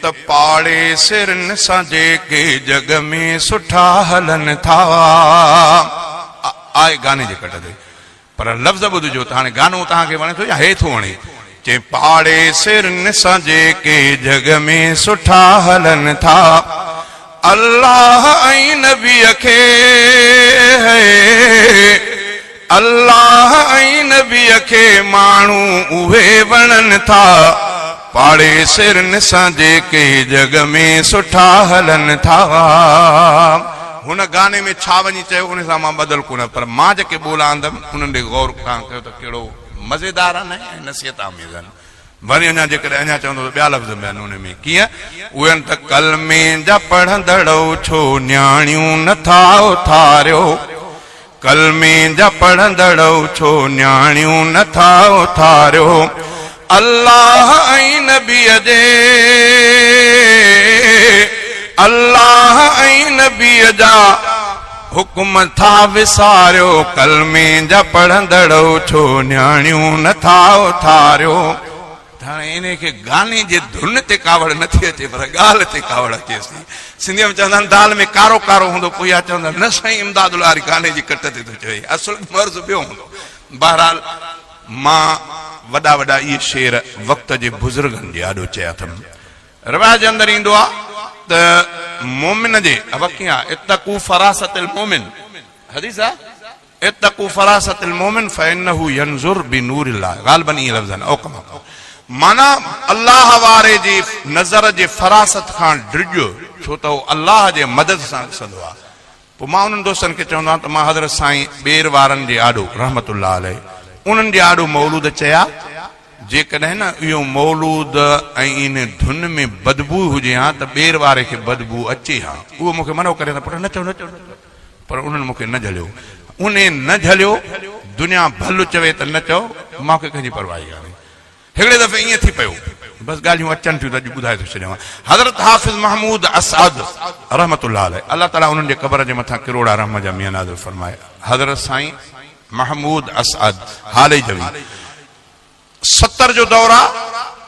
त पाड़े सिरन सां जेके जग में सुठा हलन था। आए गाने जे कट ते पर लफ़्ज़ ॿुधजो त हाणे गानो तव्हांखे वणे थो या हे थो वणे। चे पाड़े सिरन सां जेके जग में सुठा हलन था, अल्लाह ऐं नबीअ खे अल्लाह ऐं नबीअ खे माण्हू उहे वणन था। पाड़े सिरन सां जेके जग में सुठा हलन था। हुन गाने में छा वञी चयो उन सां मां बदल कोन, पर मां जेके ॿोला आंदमि उन्हनि ॾे गौर तव्हां कयो त कहिड़ो मज़ेदार आहे न ऐं नसीहत आमेज़ आहिनि। वरी अञा जेकॾहिं अञा चवंदो त ॿिया लफ़्ज़ में आहिनि उन में कीअं उहे त कलमे जा पढ़ंदड़ो छो न्याणियूं नथा उथारियो, कलमे जा पढ़ंदड़ो छो न्याणियूं नथा उथारियो। अल्लाह ऐं नबीअ जे अल्लाह ऐं नबीअ जा हुकुम था विसारियो, कलमे जा पढ़ंदड़ो छो न्याणियूं नथा उथारियो। हाणे इन खे गाने जे धुन ते कावड़ नथी अचे पर ॻाल्हि ते कावड़ अचेसि थी। सिंधीअ में चवंदा आहिनि दाल में कारो कारो हूंदो, पोइ चवंदा न साईं इमदादुल वारी गाने जी कट ते थो चवे, असुल मर्ज़ ॿियो हूंदो। बहरहाल मां वॾा वॾा इहे शेर वक़्त जे बुज़ुर्गनि जे आॾो चया अथमि। रिवायत जे अंदरि ईंदो आहे त मोमिन जे अब कीअं आहे इत्तक़ू फरासतिल मोमिन, हदीस आहे इत्तक़ू फरासतिल मोमिन फइन्नहु यंजुर बिनूरिल्लाह, ग़ालिबन इहे लफ़्ज़ आहिनि। औकम माना अल्लाह वारे जी नज़र जे फरासत खां डिॼो, छो त उहो अल्लाह जे मदद सां ॾिसंदो आहे। पोइ मां उन्हनि दोस्तनि खे चवंदो आहियां त मां हज़रत साईं ॿेर वारनि जे आॾो रहमतुल्लाह अलैह उन्हनि जे आॾो मौलूद चया, जेकॾहिं न इहो मौलूद ऐं इन धुन में बदबू हुजे हा त ॿेर वारे खे बदबू अचे हा, उहो मूंखे मनो करे पर न चओ न चओ, पर उन्हनि मूंखे न झलियो। उन न झलियो, दुनिया भल चवे त न चओ, मूंखे कंहिंजी परवाह कान्हे। हिकिड़े दफ़े ईअं थी पियो, बसि ॻाल्हियूं अचनि थियूं त अॼु ॿुधाए थो छॾियां। हज़रत हाफ़िज़ महमूद असअद रहमतुल्लाह अलैह, अल्लाह ताला उन्हनि जे क़बर जे मथां किरोड़ा रहम जा मियां नाज़िल फरमाए। हज़रत साईं महमूद असअद हाल ई जवी 70 जो दौर आहे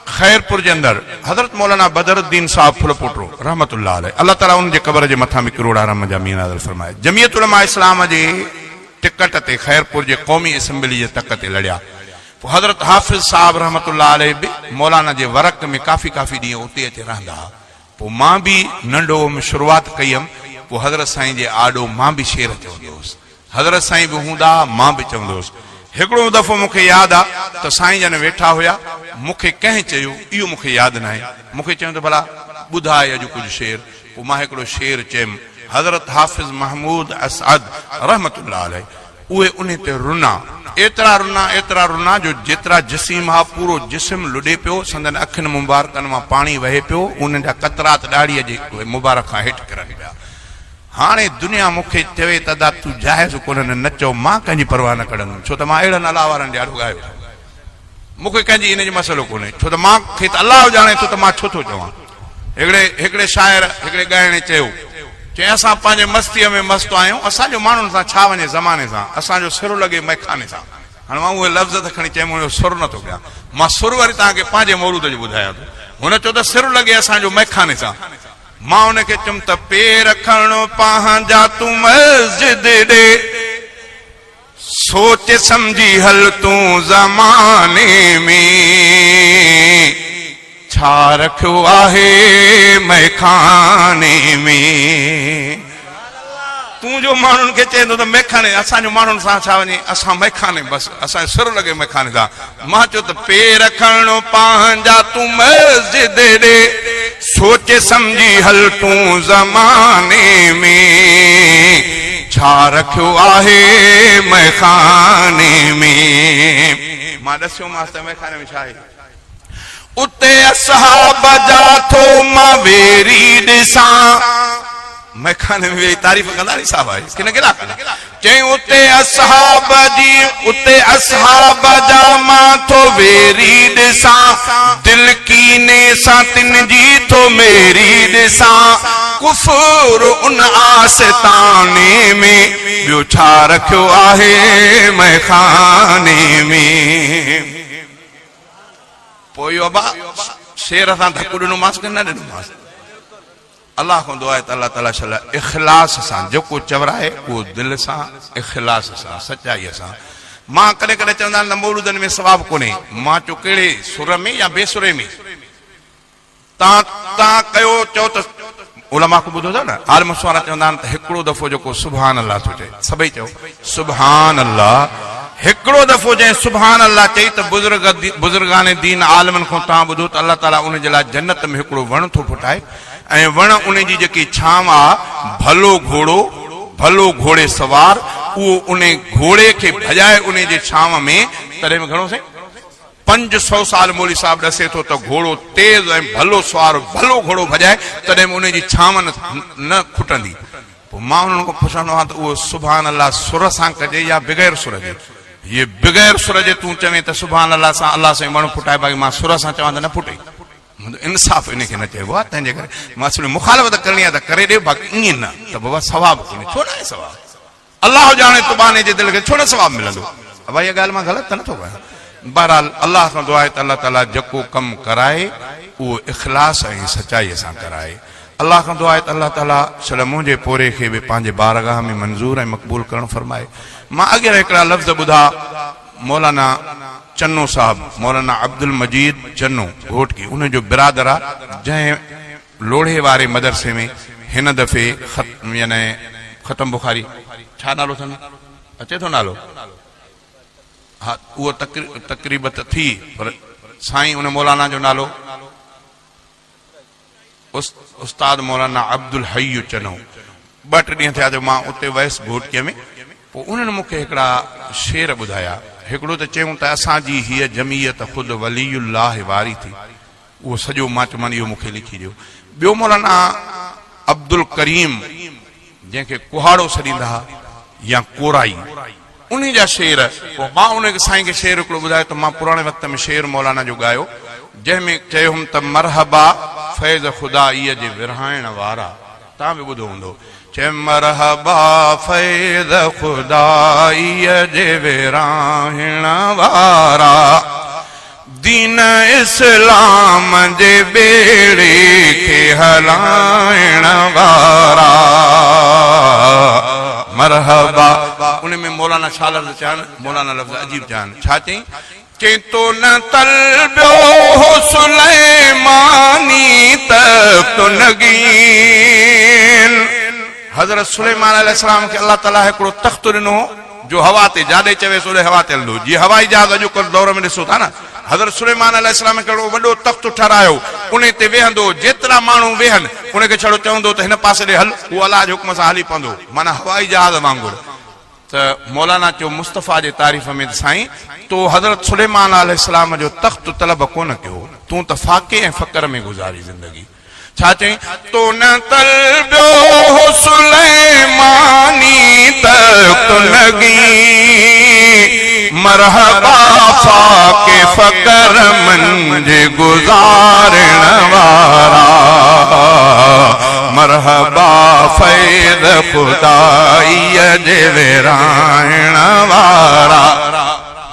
खैरपुर जे अंदरि। हज़रत मौलाना बदरुद्दीन साहब फुलपोटरो रहमतुल्लाह अलैह, अल्लाह ताला उन्हनि जे क़बर जे मथां बि किरोड़ा रहम जा मियां नाज़िल फरमाए। जमीयत उलमा इस्लाम जे टिकट ते खैरपुर जे क़ौमी असेंबली जे तक ते लड़िया। हज़रत हाफ़िज़ साहब रहमतुल्लाह अलैह बि मौलाना जे वरक में काफ़ी ॾींहं उते अचे रहंदा हुआ। पोइ मां बि नंढो शुरूआत कई हुयमि, पोइ हज़रत साईं जे आॾो मां बि शेर चवंदो हुउसि, हज़रत साईं बि हूंदा मां बि चवंदो हुउसि। हिकिड़ो दफ़ो मूंखे यादि आहे त साईं जन वेठा हुया, मूंखे कंहिं चयो, इहो मूंखे यादि न आहे, मूंखे चयो त भला ॿुधाए अॼु कुझु शेर। पोइ मां हिकिड़ो शेर चयुमि। हज़रत हाफ़िज़ महमूद असअद रहमतुल्लाह अलैह उहे उन ते रुना, एतिरा रुना जो जेतिरा जिस्म आहे पूरो जिस्म लुॾे पियो, संदन अखियुनि मुबारकनि मां पाणी वहे पियो, उन्हनि जा कतरात ॾाढ़ीअ जे मुबारक खां हेठि किरनि पिया। हाणे दुनिया मूंखे चवे त दा तूं जाइज़ कोन न चओ, मां कंहिंजी परवाह न कंदुमि, छो त मां अहिड़नि अलाह वारनि जे ॾाढो ॻायो, मूंखे कंहिंजी इन जो मसइलो कोन्हे, छो त मूंखे त अलाह ॼाणे थो त मां छो थो चवां। हिकिड़े शाइर हिकिड़े ॻाइणे चयो, चई असां पंहिंजे मस्तीअ में मस्तु आहियूं, असांजो माण्हुनि सां छा वञे ज़माने सां, असांजो सिर लॻे मैखाने सां। हाणे मां उहे लफ़्ज़ त खणी चयो मुंहिंजो सुर नथो कयां, मां सुर वरी तव्हांखे पंहिंजे मौलूद जो ॿुधायां थो। हुन चयो त सिर लॻे असांजो मैखाने सां, मां हुनखे चयुमि त पेर खणो पंहिंजा तूं मस्जिद ॾे, सोच सम्झी हल तूं ज़माने में, छा रखियो आहे मैखाने में। तूं जो माण्हुनि खे चए थो त मैखाने, असांजो माण्हुनि सां छा वञे, असां मैखाने, बसि असांजो सिर लॻे मैखाने सां। मां चयो त पेर खणो पंहिंजा तूं मस्जिद ॾे, सोच सम्झी हल तूं ज़माने में, छा रखियो आहे मैखाने में। मां ॾसियोमांसि त मैखाने में छा आहे। उते असहाब जा थो मां वेरी ॾिसां, मैखाने में वेही तारीफ़ कंदा नी साहब आहे कि न केॾा कंदा। चई उते असहाब जा मां थो वेरी ॾिसां, दिल कीने सां तिन जी थो मेरी ॾिसां, कुफर उन आस्ताने में, ॿियो छा रखियो आहे मैखाने में। पोइ अबा शेर सां धकु ॾिनोमांसि की न ॾिनोमांसि? अल्लाह खां दुआ आहे त अल्लाह ताला शल इख़लास सां जेको चवराए उहो दिलि सां इख़लास सां सचाईअ सां। मां कॾहिं कॾहिं चवंदा आहिनि मौलूदनि में सवाबु कोन्हे। मां चयो कहिड़े सुर में या बेसुरे में? तव्हां कयो चओ त उलमा को ॿुधो था न, आलिम सुवारा चवंदा आहिनि त हिकिड़ो दफ़ो जेको सुभान अल्लाह थो चए, सभई चओ सुभान अल्लाह। हिकिड़ो दफ़ो जंहिं सुभान अल्लाह चई त बुज़ुर्गाने दीन आलिमनि खां तव्हां ॿुधो त अल्लाह ताला उन जे लाइ जन्नत में हिकिड़ो वण थो फुटाए ऐं वण उन जी जेकी छांव आहे भलो घोड़े सवार, उहो उन घोड़े खे भॼाए उन जे छांव में तॾहिं में घणो साईं 500 साल मौली साहब ॾसे थो त घोड़ो तेज़ ऐं भलो सवार भलो घोड़ो भॼाए तॾहिं में उन जी छांव न खुटंदी। पोइ मां उन्हनि खां पुछंदो आहियां त उहो सुभान अल्लाह सुर सां कजे या बग़ैर सुर जे? ये बग़ैर सुर जे तूं चवें त सुभान अल्लाह सां अल्लाह सां वण फुटाए, बाक़ी मां सुर सां चवां त न फुटे। इंसाफ़ इनखे न चइबो आहे। तंहिंजे करे मां असुल मुखालफ़त करणी आहे त करे ॾे, बाक़ी ईअं न त बाबा सवाबु कोन्हे। छो न आहे सवाबु? अल्लाह ॼाणे तुबाने जे दिलि खे छो न सवाबु मिलंदो? भाई इहा ॻाल्हि मां ग़लति त नथो कयां। बहरहाल अल्लाह खां दुआ आहे त अल्लाह ताला जेको कमु कराए उहो इख़लास ऐं सचाईअ सां कराए। अल्लाह खां दुआ आहे त अल्लाह ताला छल मुंहिंजे पोरे खे बि पंहिंजे बारगाह में मंज़ूर ऐं मक़बूल करणु फरमाए। मां अॻियां हिकिड़ा लफ़्ज़ ॿुधा मौलाना चन्नो साहब, मौलाना अब्दुल मजीद चन्नो घोटकी, उन जो बिरादर आहे, जंहिं लोढ़े वारे मदरसे में हिन दफ़े यानी ख़तम बुखारी छा नालो अथनि, अचे थो नालो? हा, उहो तक़रीबत थी, पर साईं उन मौलाना जो नालो उस्ताद मौलाना अब्दुल हय्यू चन्नो। 2-3 ॾींहं थिया जो मां उते वयसि घोटकीअ में। पोइ उन्हनि मूंखे हिकिड़ा शेर ॿुधाया। हिकिड़ो त चयूं त असांजी हीअ जमीयत ख़ुदि वलीउल्लाह वारी थी, उहो सॼो मां चयोमांनि इहो मूंखे लिखी ॾियो। ॿियो मौलाना अब्दुल करीम, जंहिंखे कुहाड़ो सॾींदा हुआ या कोराई, उन जा शेर। पोइ मां उन साईं खे शेर हिकिड़ो ॿुधायो त मां पुराणे वक़्त में शेर मौलाना जो ॻायो, जंहिंमें चयोमि त मरहबा फैज़ ख़ुदा इअ जे विरहाइण वारा। तव्हां बि ॿुधो हूंदो, चए मरहबा फैज़ ख़ुदा इअ जे विरहाइण वारा, दीन इस्लाम जे बेड़े खे हलाइण वारा। मरहबा उन में मौलाना छा लफ़्ज़ चवनि, मौलाना लफ़्ज़ अजीब चवनि। छा चई? चई तो न तलबियो हो सुलेमानी तख्त नगीन। हज़रत सुलेमान अलैहिस्सलाम खे अल्लाह ताला हिकिड़ो तख़्त ॾिनो जो हवा ते जाॾे चवेसि ओॾे हवा ते हलंदो। जीअं हवाई जहाज़ अॼुकल्ह दौर में ॾिसो था न, हज़रत सुलेमान अलैहिस्सलाम खे हिकिड़ो वॾो तख़्त ठारायो, उन ते वेहंदो, जेतिरा माण्हू वेहनि उनखे छड़ो चवंदो त हिन पासे ॾे हल, उहो अलाह जे हुक्म सां हली पवंदो, माना हवाई जहाज़ वांगुरु। त मौलाना चयो मुस्तफ़ा जे तारीफ़ में, साईं तो हज़रत सुलेमान अलैहिस्सलाम जो तख़्त तलब कोन कयो, तूं त फ़ाक़े ऐं फ़क़्र में गुज़ारी ज़िंदगी। छा चई? तो न तलबियो हो सुलेमानी तख्त नगी, मरहबा फ़ाक़े फ़क़्र मंझि गुज़ारण वारा, मरहबा फैज़ ख़ुदाईअ जे विरहाइण वारा।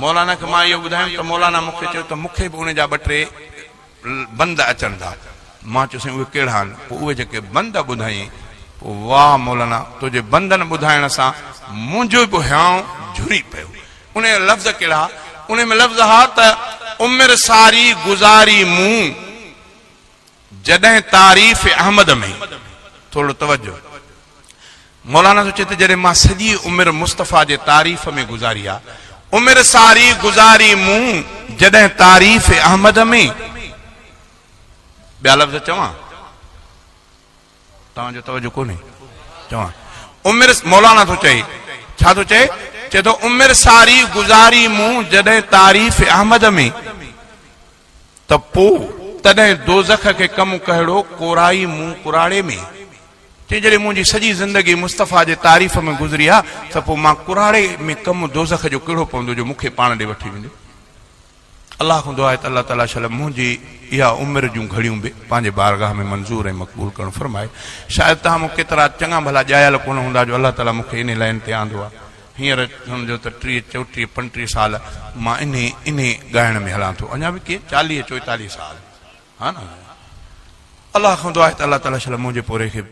मौलाना खे मां इहो ॿुधायुमि त मौलाना मूंखे चयो त मूंखे बि उन जा 2-3 बंद अचनि था। मां चयोसीं उहे कहिड़ा आहिनि? पोइ उहे जेके बंद ॿुधाई, पोइ वाह मौलाना, तुंहिंजे बंदनि ॿुधाइण सां मुंहिंजो बि हियां झुरी पियो। उन जो लफ़्ज़ कहिड़ा? उन में लफ़्ज़ हा त उमिरि सारी गुज़ारी मूं जॾहिं तारीफ़ अहमद में। थोरो तवजो, मौलाना थो चए त जॾहिं मां सॼी उमिरि मुस्तफ़ा जे तारीफ़ में गुज़ारी आहे, उमिरि सारी गुज़ारी मूं जॾहिं तारीफ़ अहमद में। ॿिया लफ़्ज़ चवां? तव्हांजो तवजो कोन्हे? चवां उमिरि, मौलाना थो चए, छा थो चए? चए थो उमिरि सारी गुज़ारी मूं जॾहिं तारीफ़ अहमद में, त पोइ तॾहिं दोज़ख खे कमु कहिड़ो कोराई मूं कुराड़े में। चई जॾहिं मुंहिंजी सॼी ज़िंदगी मुस्तफ़ा जे तारीफ़ में गुज़री आहे, त पोइ मां कुराड़े में कमु दोज़ख जो कहिड़ो पवंदो जो मूंखे पाण ॾे वठी वेंदो। अल्लाह खां दुआ आहे त अल्लाह ताला शल मुंहिंजी इहा उमिरि जूं घड़ियूं बि पंहिंजे बारगाह में मंज़ूर ऐं मक़बूल करणु फरमाए। शायदि तव्हां मूं केतिरा चङा भला ॼायल कोन हूंदा जो अल्लाह ताला मूंखे इन लाइन ते आंदो आहे। हींअर सम्झो त 30, 34, 35 साल मां इन ॻाइण में हलां थो, अञा बि के 40, 44 साल हा न अल्लाह खां दुआ आहे त अल्लाह ताला शल मुंहिंजे पोरे खे